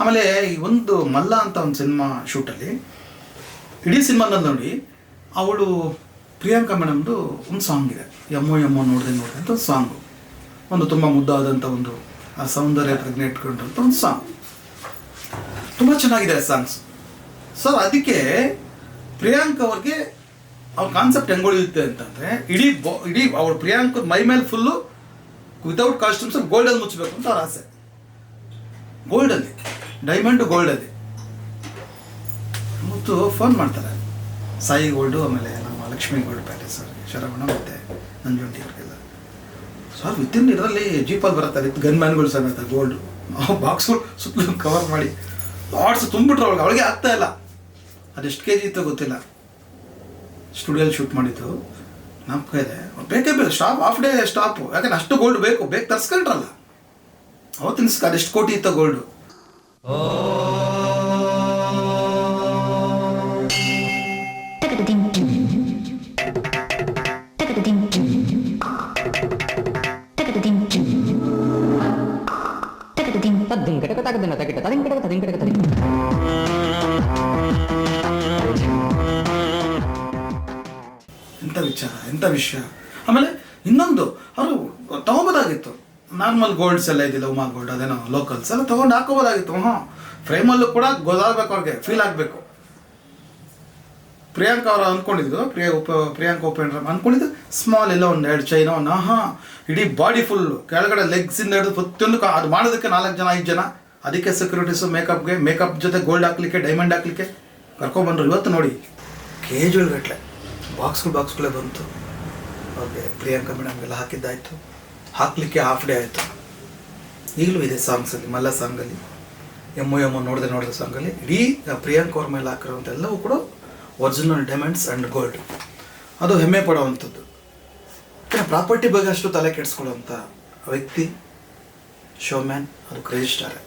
ಆಮೇಲೆ ಈ ಒಂದು ಮಲ್ಲ ಅಂತ ಒಂದು ಸಿನಿಮಾ ಶೂಟಲ್ಲಿ ಇಡೀ ಸಿನಿಮಾದಲ್ಲಿ ನೋಡಿ ಅವಳು ಪ್ರಿಯಾಂಕಾ ಮೇಡಮ್ದು ಒಂದು ಸಾಂಗ್ ಇದೆ, ಎಮ್ಮೋ ಎಮ್ಮೋ ನೋಡಿದೆ ನೋಡಿದೆ ಅಂತ ಒಂದು ಸಾಂಗು, ಒಂದು ತುಂಬ ಮುದ್ದಾದಂಥ ಒಂದು ಆ ಸೌಂದರ್ಯ ಪ್ರಜ್ಞೆ ಇಟ್ಕೊಂಡ್ರಂಥ ಒಂದು ಸಾಂಗ್, ತುಂಬ ಚೆನ್ನಾಗಿದೆ ಆ ಸಾಂಗ್ಸ್. ಸರ್ ಅದಕ್ಕೆ ಪ್ರಿಯಾಂಕಾ ಅವ್ರಿಗೆ ಅವ್ರ ಕಾನ್ಸೆಪ್ಟ್ ಹೆಂಗೆ ಉಳಿಯುತ್ತೆ ಅಂತಂದರೆ ಇಡೀ ಅವ್ರ ಪ್ರಿಯಾಂಕ ಮೈ ಮೇಲೆ ಫುಲ್ಲು ವಿತೌಟ್ ಕಾಸ್ಟ್ಯೂಮ್ಸ್ ಗೋಲ್ಡಲ್ಲಿ ಮುಚ್ಚಬೇಕು ಅಂತ ಅವ್ರ ಆಸೆ. ಗೋಲ್ಡಲ್ಲಿ, ಡೈಮಂಡು ಗೋಲ್ಡಲ್ಲಿ ಮತ್ತು ಫೋನ್ ಮಾಡ್ತಾರೆ ಸಾಯಿ ಗೋಲ್ಡು, ಆಮೇಲೆ ನಮ್ಮ Lakshmi gold palace sir, Sharavana ಮತ್ತು ನಂಜುಂಡಿ ಅವ್ರಿಗೆಲ್ಲ. ಸರ್ ವಿತಿನ್ ಇದರಲ್ಲಿ ಜೀಪಲ್ಲಿ ಬರುತ್ತಾರೆ ಗನ್ ಮ್ಯಾನ್ಗಳು ಸಮೇತ ಗೋಲ್ಡು ಬಾಕ್ಸ್ಗಳು ಸುತ್ತಲೂ ಕವರ್ ಮಾಡಿ ಲಾಟ್ಸ್ ತುಂಬಿಟ್ರು ಅವಳಿಗೆ ಆಗ್ತಾ ಇಲ್ಲ. ಅದೆಷ್ಟು ಕೆ ಜಿ ಇತ್ತು ಗೊತ್ತಿಲ್ಲ. ಸ್ಟುಡಿಯೋಲ್ಲಿ ಶೂಟ್ ಮಾಡಿದ್ದು ನಮ್ಮ ಇದೆ, ಬೇಕೇ ಬೇಕು ಸ್ಟಾಪ್, ಹಾಫ್ ಡೇ ಸ್ಟಾಪು, ಯಾಕಂದ್ರೆ ಅಷ್ಟು ಗೋಲ್ಡ್ ಬೇಕು ತರಿಸ್ಕೊಂಡ್ರಲ್ಲ ಅವತ್ತಿನ ಅದೆಷ್ಟು ಕೋಟಿ ಇತ್ತು ಗೋಲ್ಡು. ಎಂಥ ವಿಷಯ. ಆಮೇಲೆ ಇನ್ನೊಂದು ಅವರು ತೊಗೊಬೋದಾಗಿತ್ತು, ನಾರ್ಮಲ್ ಗೋಲ್ಡ್ಸ್ ಎಲ್ಲ ಇದಿಲ್ಲ, ಉಮಾ ಗೋಲ್ಡ್ ಅದೇನೋ ಲೋಕಲ್ಸ್ ಎಲ್ಲ ತೊಗೊಂಡು ಹಾಕೋಬೋದಾಗಿತ್ತು. ಫ್ರೇಮಲ್ಲೂ ಕೂಡ ಗೊತ್ತಾಗಬೇಕು, ಅವ್ರಿಗೆ ಫೀಲ್ ಆಗಬೇಕು. ಪ್ರಿಯಾಂಕಾ ಅವರು ಅಂದ್ಕೊಂಡಿದ್ದು ಪ್ರಿಯಾಂಕಾ ಉಪೇಂದ್ರ ಅಂದ್ಕೊಂಡಿದ್ದು ಸ್ಮಾಲ್ ಎಲ್ಲ ಒಂದು 2 ಚೈನ ಇಡೀ ಬಾಡಿ ಫುಲ್ಲು ಕೆಳಗಡೆ ಲೆಗ್ಸಿಂದ ಹಿಡಿದು ಪ್ರತಿಯೊಂದು ಅದು ಮಾಡೋದಕ್ಕೆ 4 ಜನ 5 ಜನ, ಅದಕ್ಕೆ ಸೆಕ್ಯೂರಿಟೀಸು ಮೇಕಪ್ ಜೊತೆ ಗೋಲ್ಡ್ ಹಾಕ್ಲಿಕ್ಕೆ ಡೈಮಂಡ್ ಹಾಕ್ಲಿಕ್ಕೆ ಕರ್ಕೊಂಡ್ಬಂದ್ರು. ಇವತ್ತು ನೋಡಿ KG ಗಟ್ಟಲೆ ಬಾಕ್ಸ್ಗಳೇ ಬಂತು. ಓಕೆ, ಪ್ರಿಯಾಂಕಾ ಮೇಡಮ್ಗೆಲ್ಲ ಹಾಕಿದ್ದಾಯಿತು, ಹಾಕಲಿಕ್ಕೆ ಹಾಫ್ ಡೇ ಆಯಿತು. ಈಗಲೂ ಇದೆ ಸಾಂಗ್ಸಲ್ಲಿ, ಮಲ್ಲ ಸಾಂಗಲ್ಲಿ, ಎಮ್ಮೋ ನೋಡಿದೆ ಸಾಂಗಲ್ಲಿ ಇಡೀ ಪ್ರಿಯಾಂಕಾ ಅವ್ರ ಮೇಲೆ ಹಾಕಿರೋಂಥ ಎಲ್ಲವೂ ಕೂಡ ಒರಿಜಿನಲ್ ಡೈಮಂಡ್ಸ್ ಆ್ಯಂಡ್ ಗೋಲ್ಡ್. ಅದು ಹೆಮ್ಮೆ ಪಡುವಂಥದ್ದು. ಪ್ರಾಪರ್ಟಿ ಬಗ್ಗೆ ಅಷ್ಟು ತಲೆ ಕೆಡಿಸ್ಕೊಳ್ಳುವಂಥ ವ್ಯಕ್ತಿ, ಶೋಮ್ಯಾನ್, ಅದು ಕ್ರೇಜಿ ಸ್ಟಾರ್.